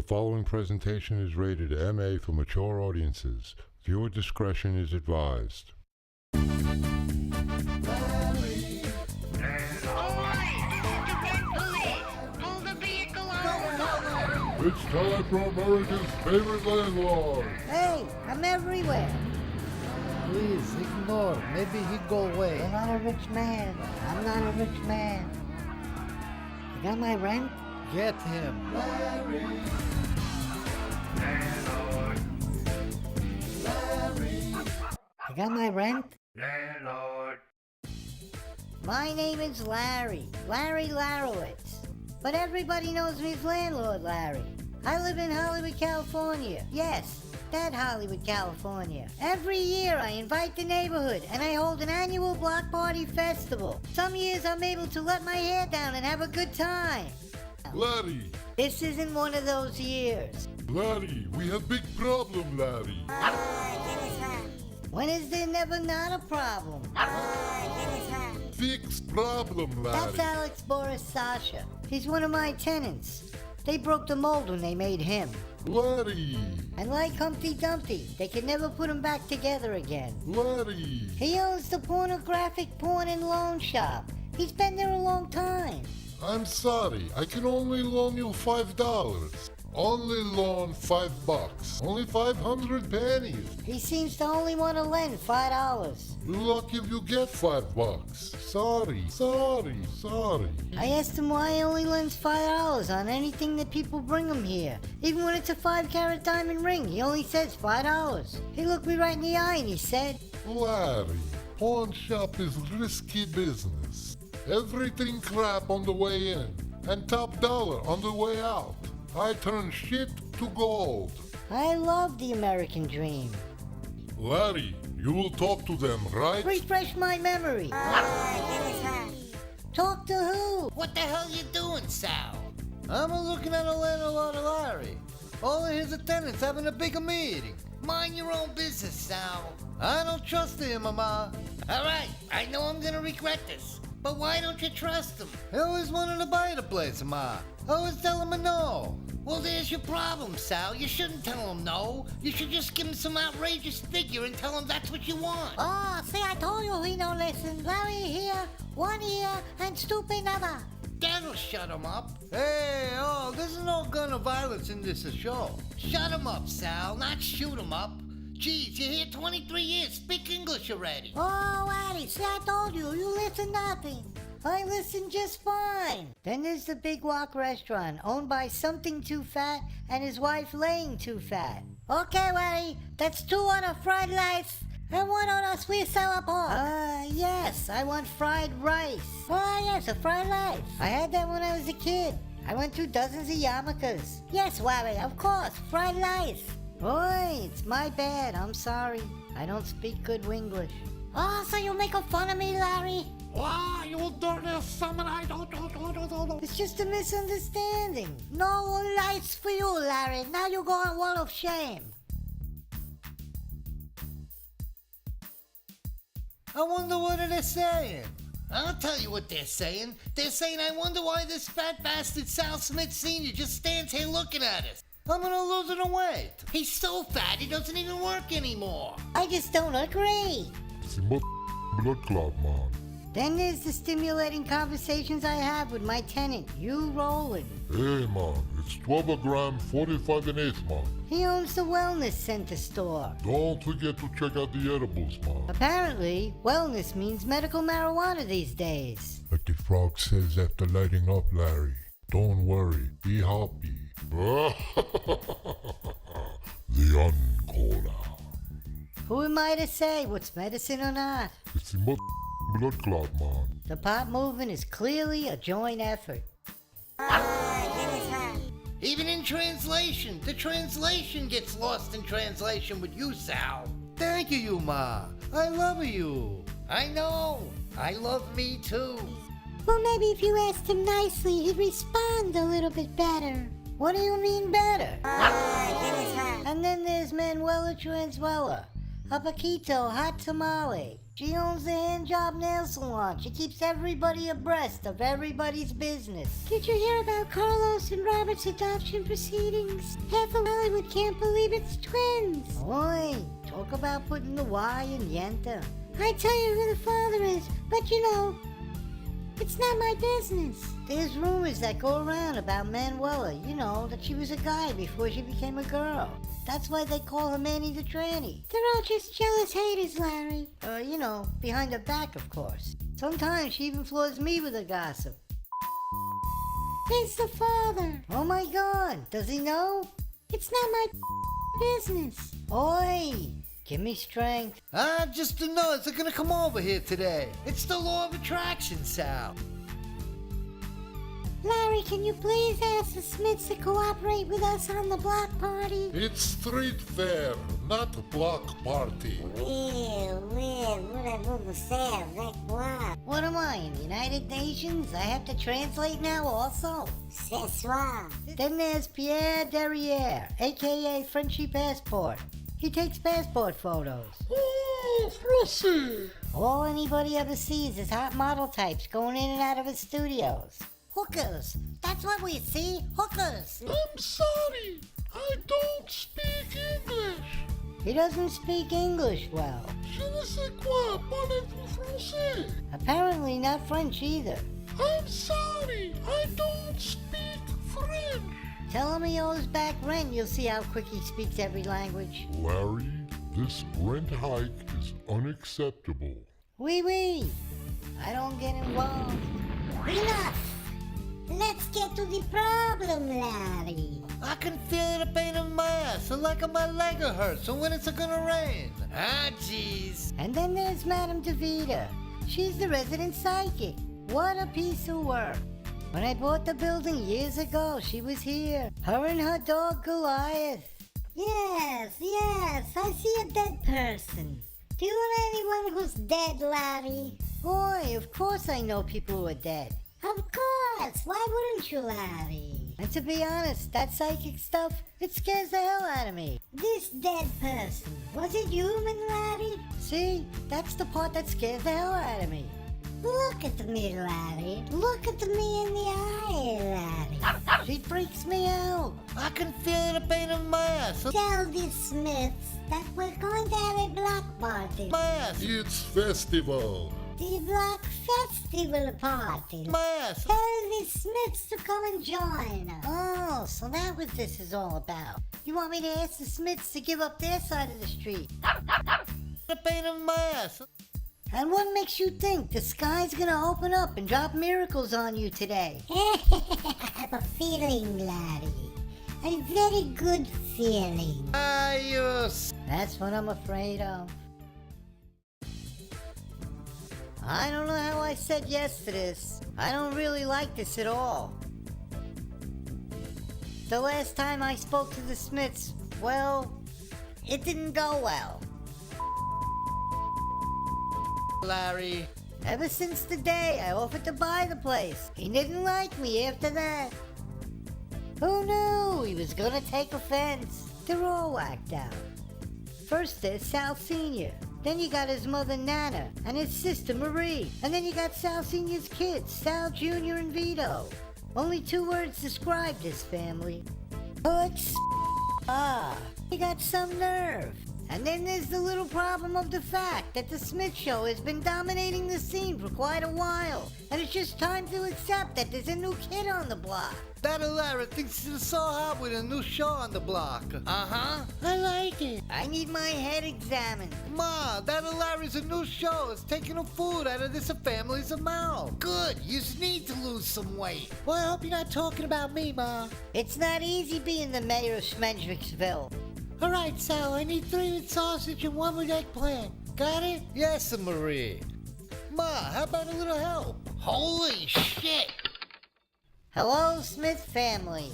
following presentation is rated MA for mature audiences. Viewer discretion is advised. It's time for America's favorite landlord. Hey, I'm everywhere. Please, ignore. Maybe he'd go away. You're not a rich man. I'm not a rich man. You got my rent? Get him. Larry. Landlord. Larry. You got my rent? Landlord. My name is Larry. Larry Larowitz. But everybody knows me as Landlord Larry. I live in Hollywood, California. Yes, that Hollywood, California. Every year I invite the neighborhood and I hold an annual block party festival. Some years I'm able to let my hair down and have a good time. Larry! This isn't one of those years. Larry, we have big problem, Larry. When is there never not a problem? Fixed problem, Larry. That's Alex Boris Sasha. He's one of my tenants. They broke the mold when they made him. Larry! And like Humpty Dumpty, they could never put him back together again. Larry! He owns the pornographic porn and loan shop. He's been there a long time. I'm sorry, I can only loan you $5. Only loan $5. Only 500 pennies. He seems to only want to lend $5. You're lucky if you get $5. Sorry. I asked him why he only lends $5 on anything that people bring him here. Even when it's a 5-carat diamond ring, he only says $5. He looked me right in the eye and he said, Larry, pawn shop is risky business. Everything crap on the way in and top dollar on the way out. I turn shit to gold. I love the American dream. Larry, you will talk to them, right? Refresh my memory. Talk to who? What the hell you doing, Sal? I'm looking at a landlord of Larry. All of his tenants having a big meeting. Mind your own business, Sal. I don't trust him, Mama. All right, I know I'm gonna regret this, but why don't you trust him? He always wanted to buy the place, Ma. I always tell him no. Well, there's your problem, Sal. You shouldn't tell him no. You should just give him some outrageous figure and tell him that's what you want. Oh, see, I told you he don't listen. Larry here, one ear, and stupid other. That'll shut him up. Hey, there's no gun of violence in this show. Shut him up, Sal, not shoot him up. Geez, you're here 23 years. Speak English already. Oh, Larry, see, I told you, you listen nothing. I listen just fine. Then there's the Big Walk restaurant, owned by Something Too Fat and his wife Laying Too Fat. Okay, Larry, that's 2 on a fried rice and 1 on a sweet sour pork. Yes, I want fried rice. Oh, yes, a fried rice. I had that when I was a kid. I went through dozens of yarmulkes. Yes, Larry, of course, fried rice. Boy, it's my bad, I'm sorry. I don't speak good Winglish. Oh, so you're making fun of me, Larry? Why, you dirty summon, I don't. It's just a misunderstanding. No lights for you, Larry. Now you go on wall of shame. I wonder what they're saying. I'll tell you what they're saying. They're saying, I wonder why this fat bastard Sal Smith Sr. just stands here looking at us. I'm gonna lose the weight. He's so fat, he doesn't even work anymore. I just don't agree. It's a blood clot, man. Then there's the stimulating conversations I have with my tenant, you Roland. Hey, man, it's 12 a gram, 45 an eighth, man. He owns the wellness center store. Don't forget to check out the edibles, man. Apparently, wellness means medical marijuana these days. Like the frog says after lighting up, Larry. Don't worry, be happy. The uncola. Who am I to say what's medicine or not? It's the blood clot, man. The pot movement is clearly a joint effort. Even in translation, the translation gets lost in translation with you, Sal. Thank you, Ma. I love you. I know. I love me too. Well, maybe if you asked him nicely, he'd respond a little bit better. What do you mean better? And then there's Manuela Transuela, a Paquito hot tamale. She owns the handjob nail salon. She keeps everybody abreast of everybody's business. Did you hear about Carlos and Robert's adoption proceedings? Half of Hollywood can't believe it's twins. Oi, talk about putting the Y in Yenta. I tell you who the father is, but you know, it's not my business. There's rumors that go around about Manuela, you know, that she was a guy before she became a girl. That's why they call her Manny the Tranny. They're all just jealous haters, Larry. You know, behind her back, of course. Sometimes she even floors me with her gossip. He's the father. Oh my God, does he know? It's not my business. Oi, give me strength. Just the nuts are gonna come over here today. It's the law of attraction, Sal. Larry, can you please ask the Smiths to cooperate with us on the block party? It's street fair, not a block party. What am I, in the United Nations? I have to translate now also. Then there's Pierre Derriere, aka Frenchy Passport. He takes passport photos. Oh, Frosty! All anybody ever sees is hot model types going in and out of his studios. Hookers. That's what we see. Hookers. I'm sorry, I don't speak English. He doesn't speak English well. Je ne sais quoi, parlez-vous français? Apparently not French either. I'm sorry, I don't speak French. Tell him he owes back rent. You'll see how quick he speaks every language. Larry, this rent hike is unacceptable. Oui. I don't get involved. Enough! Let's get to the problem, Larry. I can feel the pain in my ass, and like my leg hurts. So when it's gonna rain? Jeez. And then there's Madame DeVita. She's the resident psychic. What a piece of work. When I bought the building years ago, she was here. Her and her dog Goliath. Yes, I see a dead person. Do you know anyone who's dead, Larry? Boy, of course I know people who are dead. Of course, why wouldn't you, Larry? And to be honest, that psychic stuff, it scares the hell out of me. This dead person, was it human, Larry? See, that's the part that scares the hell out of me. Look at me, Larry. Look at me in the eye, Larry. She freaks me out. I can feel the pain in my ass. Tell the Smiths that we're going to have a block party. My ass. It's festival. The block festival party. My ass. Tell the Smiths to come and join us. Oh, so that's what this is all about. You want me to ask the Smiths to give up their side of the street? The pain in my ass. And what makes you think the sky's gonna open up and drop miracles on you today? I have a feeling, Larry. A very good feeling. Yes. That's what I'm afraid of. I don't know how I said yes to this. I don't really like this at all. The last time I spoke to the Smiths, well, it didn't go well. Larry. Ever since the day I offered to buy the place, he didn't like me after that. Who knew he was gonna take offense? They're all whacked out. First there's Sal Sr., then you got his mother Nana, and his sister Marie, and then you got Sal Sr.'s kids, Sal Jr. and Vito. Only 2 words describe this family. Hooks. You got some nerve. And then there's the little problem of the fact that the Smith Show has been dominating the scene for quite a while, and it's just time to accept that there's a new kid on the block. That Larry thinks it's so hot with a new show on the block. I like it. I need my head examined. Ma, that Larry's a new show. It's taking the food out of this family's mouth. Good, you just need to lose some weight. Well, I hope you're not talking about me, Ma. It's not easy being the mayor of Schmendricksville. All right, Sal, I need 3 with sausage and 1 with eggplant. Got it? Yes, Marie. Ma, how about a little help? Holy shit! Hello, Smith family.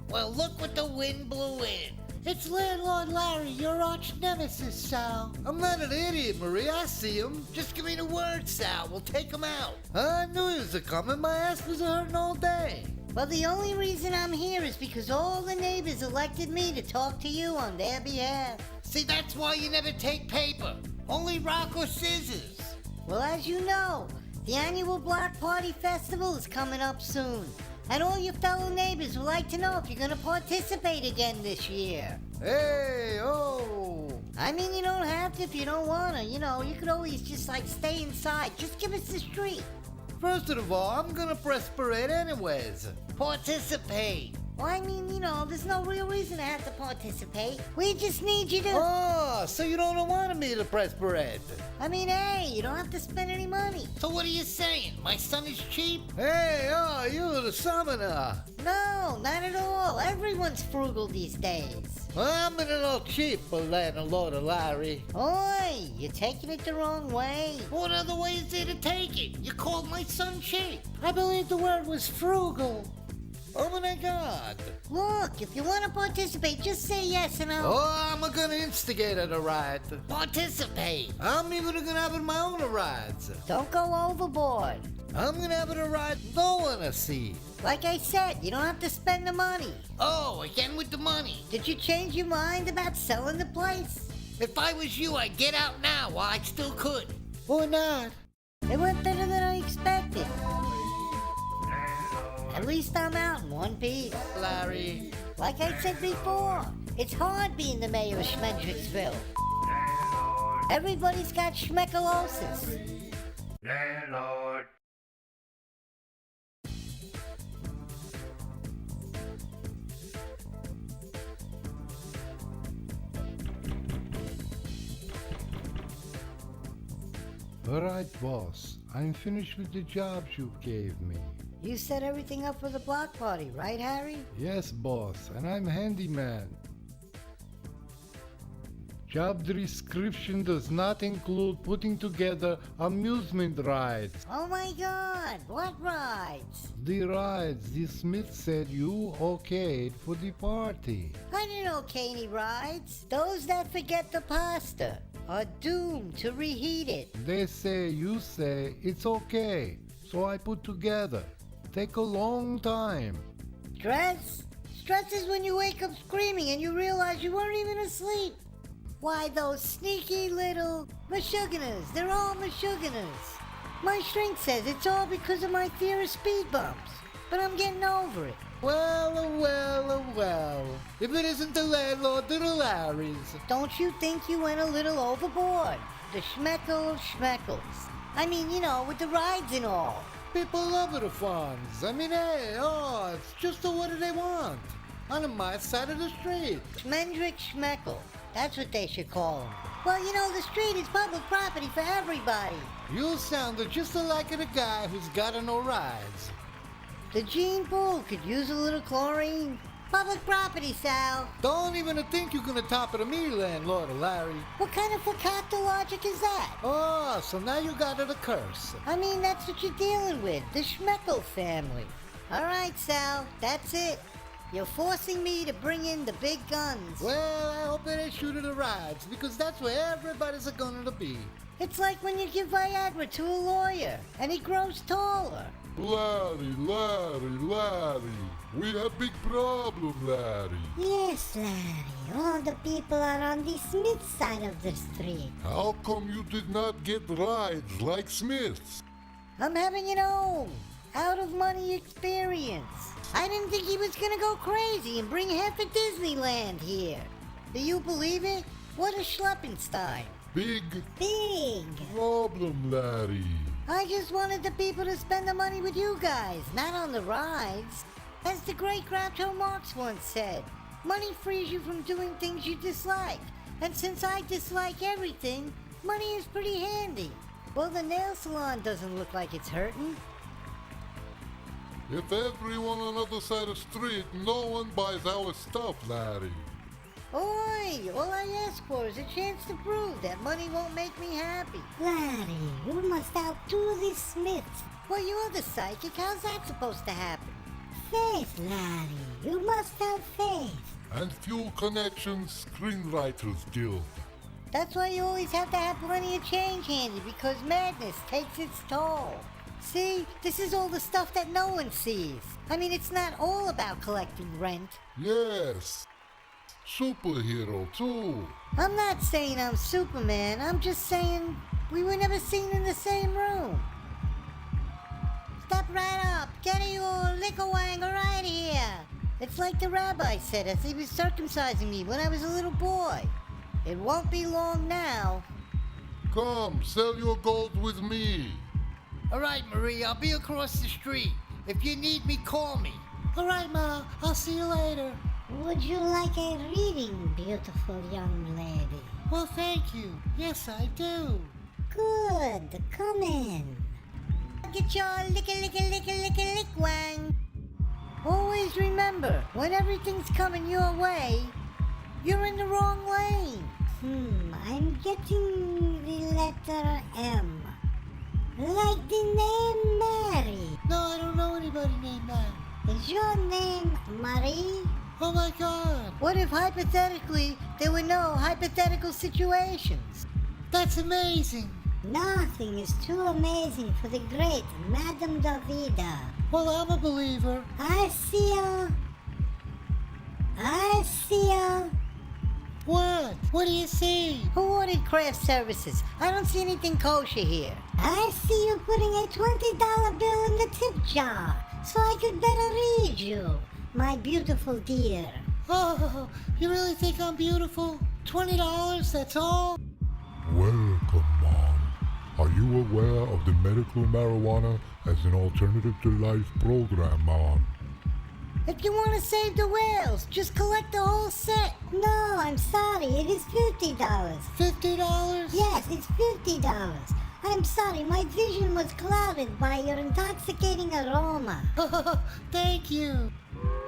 Well, look what the wind blew in. It's Landlord Larry, your arch nemesis, Sal. I'm not an idiot, Marie. I see him. Just give me the word, Sal. We'll take him out. I knew he was coming. My ass was hurting all day. Well, the only reason I'm here is because all the neighbors elected me to talk to you on their behalf. See, that's why you never take paper. Only rock or scissors. Well, as you know, the annual Block Party Festival is coming up soon. And all your fellow neighbors would like to know if you're gonna participate again this year. Hey, oh! I mean, you don't have to if you don't wanna, you know, you could always just like stay inside. Just give us the street. First of all, I'm gonna press parade anyways. Participate. Well, I mean, you know, there's no real reason to have to participate. We just need you to... Oh, so you don't want me to press parade? I mean, hey, you don't have to spend any money. So what are you saying? My son is cheap? Hey, oh, you're the summoner. No, not at all. Everyone's frugal these days. I'm a little cheap, Landlord Larry. Oi, you're taking it the wrong way. What other way is there to take it? You called my son cheap. I believe the word was frugal. Oh my God. Look, if you want to participate, just say yes and I'll... Oh, I'm gonna instigate a ride. Participate. I'm even gonna have my own rides. Don't go overboard. I'm gonna have a ride no one to see. Like I said, you don't have to spend the money. Oh, again with the money. Did you change your mind about selling the place? If I was you, I'd get out now while I still could. Or not. It went better than I expected. Landlord. At least I'm out in one piece. Larry. Like I said before, it's hard being the mayor of Schmendricksville. Landlord. Everybody's got schmeckalosis. Landlord. Alright, boss. I'm finished with the jobs you gave me. You set everything up for the block party, right, Harry? Yes, boss, and I'm handyman. Job description does not include putting together amusement rides. Oh my God, what rides? The rides the Smith said you okayed for the party. I didn't okay any rides. Those that forget the pasta are doomed to reheat it. They say you say it's okay, so I put together. Take a long time. Stress? Stress is when you wake up screaming and you realize you weren't even asleep. Why, those sneaky little mashuganers, they're all mashuganers. My shrink says it's all because of my fear of speed bumps, but I'm getting over it. Well. If it isn't the landlord, the Larrys. Don't you think you went a little overboard? The schmeckle of schmeckles. I mean, you know, with the rides and all. People love the funds. I mean, hey, oh, it's just what do they want? On my side of the street. Schmendrick Schmeckle. That's what they should call him. Well, you know, the street is public property for everybody. You sound just like the guy who's got no rides. The Gene Pool could use a little chlorine. Public property, Sal. Don't even think you're gonna top it to me, Landlord Larry. What kind of fakakta logic is that? Oh, so now you got it a curse. I mean, that's what you're dealing with. The Schmeckle family. All right, Sal. That's it. You're forcing me to bring in the big guns. Well, I hope they shoot at the rides, because that's where everybody's gonna be. It's like when you give Viagra to a lawyer, and he grows taller. Larry, we have big problem, Larry. Yes, Larry. All the people are on the Smith side of the street. How come you did not get rides like Smith's? I'm having an own, out-of-money experience. I didn't think he was gonna go crazy and bring half of Disneyland here. Do you believe it? What a Schleppenstein. Big Big. problem, Larry. I just wanted the people to spend the money with you guys, not on the rides. As the great Groucho Marx once said, money frees you from doing things you dislike. And since I dislike everything, money is pretty handy. Well, the nail salon doesn't look like it's hurting. If everyone on the other side of the street, no one buys our stuff, Larry. Oi, all I ask for is a chance to prove that money won't make me happy. Larry, you must outdo the Smiths. Well, you're the psychic. How's that supposed to happen? Faith, Larry. You must have faith. And Fuel Connections Screenwriters Guild. That's why you always have to have plenty of change handy, because madness takes its toll. See, this is all the stuff that no one sees. I mean, it's not all about collecting rent. Yes. Superhero too. I'm not saying I'm Superman, I'm just saying We were never seen in the same room. Step right up. Get you lickawang right here. It's like the rabbi said as he was circumcising me when I was a little boy. It won't be long now. Come, sell your gold with me. All right, Marie, I'll be across the street. If you need me, call me. All right, Ma, I'll see you later. Would you like a reading, beautiful young lady? Well, thank you. Yes, I do. Good, come in. Get your lick-wang. Always remember, when everything's coming your way, you're in the wrong lane. I'm getting the letter M. Like the name Mary. No, I don't know anybody named that. Is your name Marie? Oh my God, What if hypothetically there were no hypothetical situations? that's amazing. Nothing is too amazing for the great Madame Davida. Well, I'm a believer. I see ya. I see ya. What? What do you see? Who ordered craft services? I don't see anything kosher here. I see you putting a $20 bill in the tip jar, so I could better read you, my beautiful dear. Oh, you really think I'm beautiful? $20, that's all? Welcome, Mom. Are you aware of the medical marijuana as an alternative to life program, Mom? If you want to save the whales, just collect the whole set. No, I'm sorry, it is $50. $50? Yes, it's $50. I'm sorry, my vision was clouded by your intoxicating aroma. Thank you.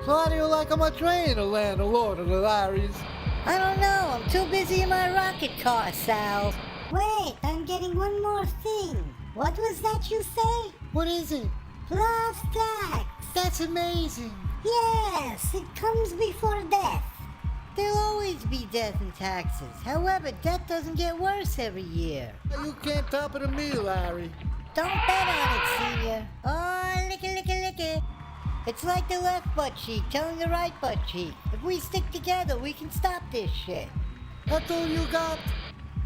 So how do you like how much rain to land a Lord of the Larrys? I don't know, I'm too busy in my rocket car, Sal. Wait, I'm getting one more thing. What was that you say? What is it? Plus tax. That's amazing. Yes, it comes before death. There'll always be death and taxes. However, death doesn't get worse every year. You can't top it to me, Larry. Don't bet on it, senior. Oh, licky. It's like the left butt cheek telling the right butt cheek. If we stick together, we can stop this shit. That's all you got?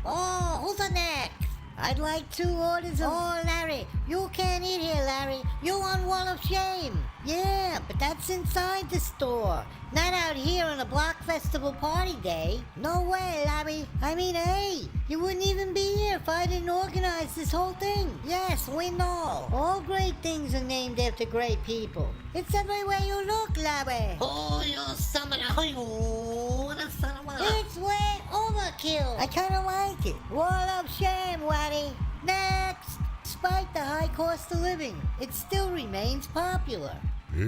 Oh, who's on next? I'd like 2 orders of... Oh, Larry, you can't eat here, Larry. You're on Wall of Shame. Yeah, but that's inside the store. Not out here on a Block Festival party day. No way, Larry. I mean, hey, you wouldn't even be here if I didn't organize this whole thing. Yes, we know. All great things are named after great people. It's everywhere you look, Larry. Oh, you son of a... Oh, what a son of a... It's way overkill. I kind of like it. Wall of Shame, Waddy. Next. Despite the high cost of living, it still remains popular. Hey,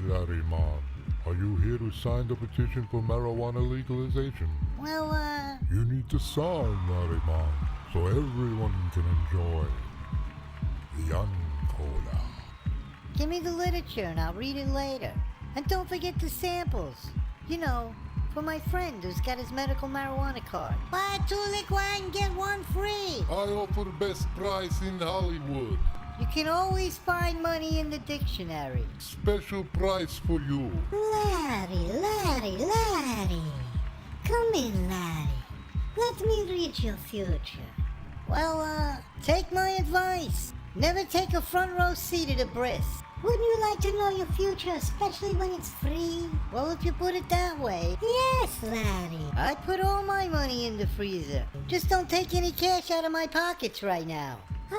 Larry, Mom. Are you here to sign the petition for marijuana legalization? Well, You need to sign, Larry, Mom, so everyone can enjoy the Cola. give me the literature and I'll read it later. And don't forget the samples. You know, for my friend who's got his medical marijuana card. Buy 2 liquor and get 1 free. I offer best price in Hollywood. You can always find money in the dictionary. Special price for you. Larry. Come in, Larry. Let me read your future. Well, take my advice. Never take a front row seat at a bris. Wouldn't you like to know your future, especially when it's free? Well, if you put it that way, Yes, Larry. I put all my money in the freezer. Just don't take any cash out of my pockets right now.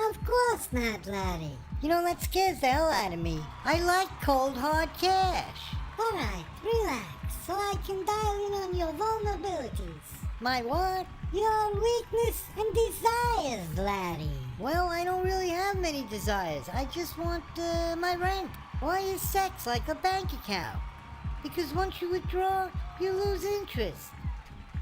Of course not, Larry. You know, that scares the hell out of me. I like cold, hard cash. All right, relax, so I can dial in on your vulnerabilities. My what? Your weakness and desires, Larry. Well, I don't really have many desires. I just want my rent. Why is sex like a bank account? Because once you withdraw, you lose interest.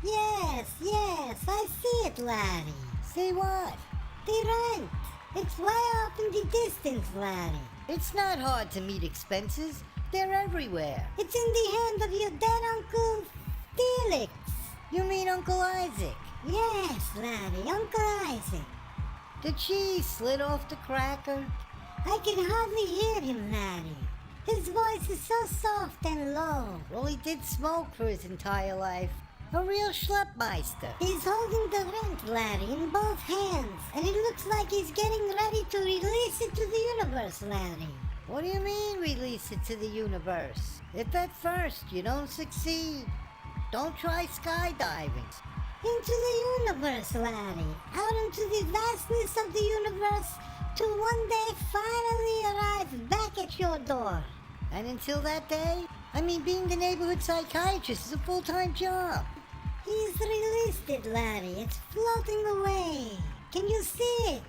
Yes, I see it, Larry. See what? The rent. It's way off in the distance, Larry. It's not hard to meet expenses. They're everywhere. It's in the hand of your dead uncle, Felix. You mean Uncle Isaac? Yes, Larry, Uncle Isaac. The cheese slid off the cracker. I can hardly hear him, Larry. His voice is so soft and low. Well, he did smoke for his entire life. A real schleppmeister. He's holding the rent, Larry, in both hands, and it looks like he's getting ready to release it to the universe, Larry. What do you mean, release it to the universe? If at first you don't succeed, don't try skydiving. Into the universe, Larry. Out into the vastness of the universe to one day finally arrive back at your door. And until that day, being the neighborhood psychiatrist is a full-time job. He's released it, Larry. It's floating away. Can you see it?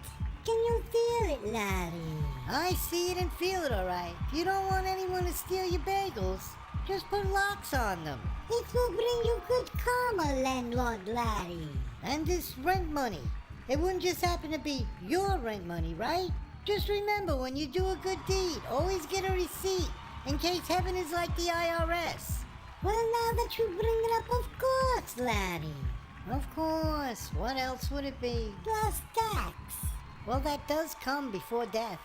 Can you feel it, Larry? I see it and feel it, all right. If you don't want anyone to steal your bagels, just put locks on them. It will bring you good karma, Landlord Larry. And this rent money, it wouldn't just happen to be your rent money, right? Just remember, when you do a good deed, always get a receipt, in case heaven is like the IRS. Well, now that you bring it up, of course, Larry. Of course. What else would it be? Plus tax. Well, that does come before death.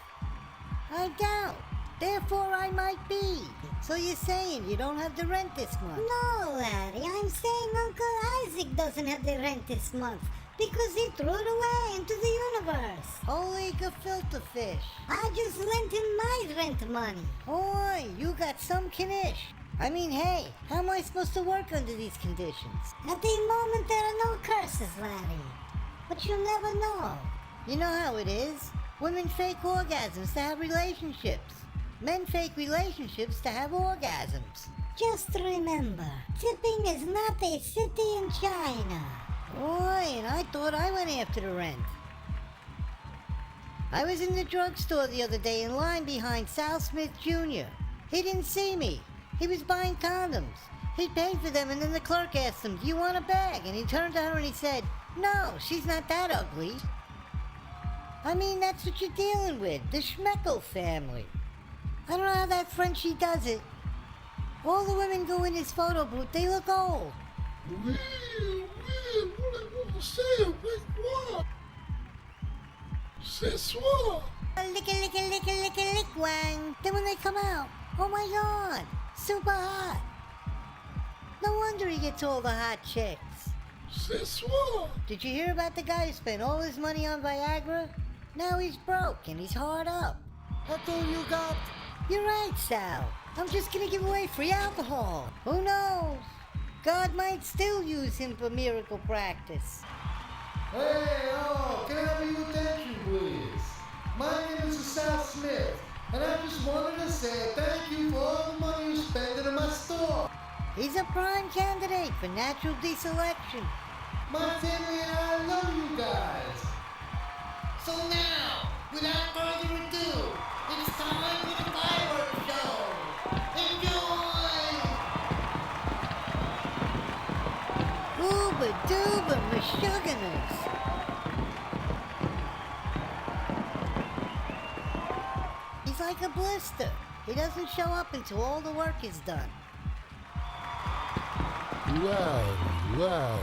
I doubt. Therefore, I might be. So you're saying you don't have the rent this month? No, Larry. I'm saying Uncle Isaac doesn't have the rent this month because he threw it away into the universe. Holy gefilte fish. I just lent him my rent money. Oi, you got some knish. Hey, how am I supposed to work under these conditions? At the moment, there are no curses, Larry. But you never know. You know how it is. Women fake orgasms to have relationships. Men fake relationships to have orgasms. Just remember, tipping is not a city in China. Oi, and I thought I went after the rent. I was in the drugstore the other day in line behind Sal Smith Jr. He didn't see me. He was buying condoms. He paid for them, and then the clerk asked him, "Do you want a bag?" And he turned to her and he said, "No, she's not that ugly." That's what you're dealing with, the Schmeckel family. I don't know how that Frenchie does it. All the women go in his photo booth, they look old. What I say, avec moi? C'est soir. Lick, wang. Then when they come out, oh my god, super hot. No wonder he gets all the hot chicks. C'est soir. Did you hear about the guy who spent all his money on Viagra? Now he's broke and he's hard up. That's all you got? You're right, Sal. I'm just gonna give away free alcohol. Who knows? God might still use him for miracle practice. Hey, can I have your attention, please? My name is Sal Smith, and I just wanted to say thank you for all the money you spent in my store. He's a prime candidate for natural deselection. My family and I love you guys. So now, without further ado, it's time for the fireworks show. Enjoy! Ooba dooba mashuganas. He's like a blister. He doesn't show up until all the work is done. Larry.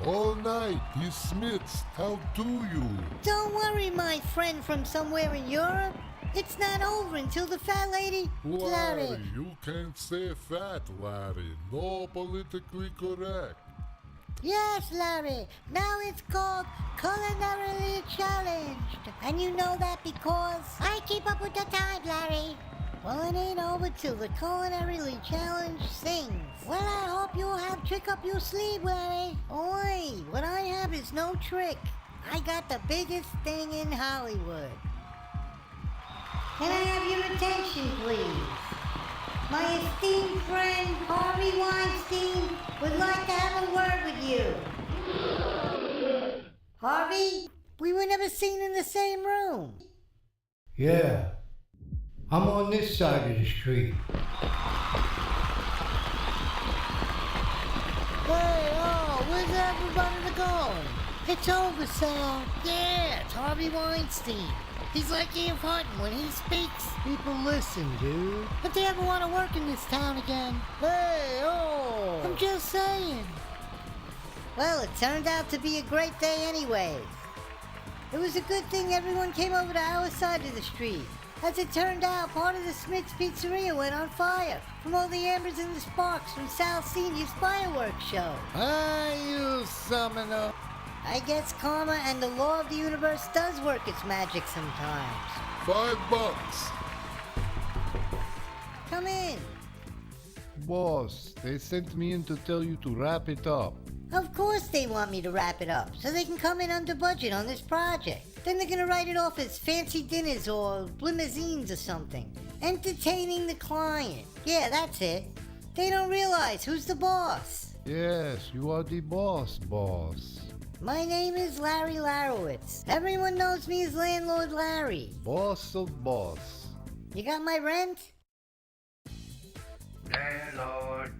All night, you Smiths, how do you? Don't worry, my friend from somewhere in Europe. It's not over until the fat lady... Larry, you can't say fat, Larry. No politically correct. Yes, Larry. Now it's called culinarily challenged. And you know that because... I keep up with the time, Larry. Well, it ain't over till the culinarily challenged sings. Well, I hope you'll have trick up your sleeve, Larry. Oi, what I have is no trick. I got the biggest thing in Hollywood. Can I have your attention, please? My esteemed friend, Harvey Weinstein, would like to have a word with you. Harvey, we were never seen in the same room. Yeah, I'm on this side of the street. Hey, where's everybody going? It's over, Sal. Yeah, it's Harvey Weinstein. He's like Ian Martin when he speaks. People listen, dude. If they ever want to work in this town again. Hey, I'm just saying. Well, it turned out to be a great day anyways. It was a good thing everyone came over to our side of the street. As it turned out, part of the Smith's Pizzeria went on fire from all the embers and the sparks from Sal Senior's fireworks show. Ah, you summoner. I guess karma and the law of the universe does work its magic sometimes. $5. Come in. Boss, they sent me in to tell you to wrap it up. Of course they want me to wrap it up so they can come in under budget on this project. Then they're gonna write it off as fancy dinners or limousines or something. Entertaining the client. Yeah, that's it. They don't realize who's the boss. Yes, you are the boss, boss. My name is Larry Larowitz. Everyone knows me as Landlord Larry. Boss of boss. You got my rent? Landlord.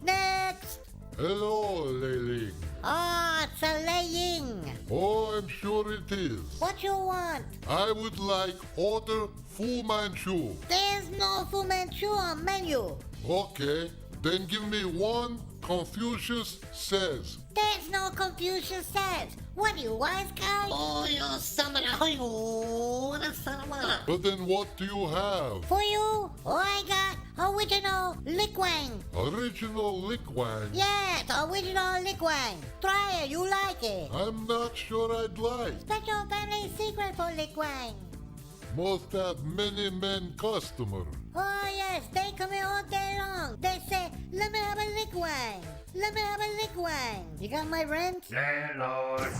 Next! Hello, Leiling. Ah, it's a laying. Oh, I'm sure it is. What you want? I would like order Fu Manchu. There's no Fu Manchu on menu. Okay, then give me one Confucius says. There's no Confucius says. What are you, wise guy? Oh, you summoner. Oh, what a son of a... But then what do you have? For you, I got original Liquang. Original Liquang? Yes, original Liquang. Try it, you like it. I'm not sure I'd like. Special family secret for Liquang. Must have many men customer. Oh yes, they come in all day long. They say, let me have a Liquang. Let me have a Liquang. You got my rent? Landlord.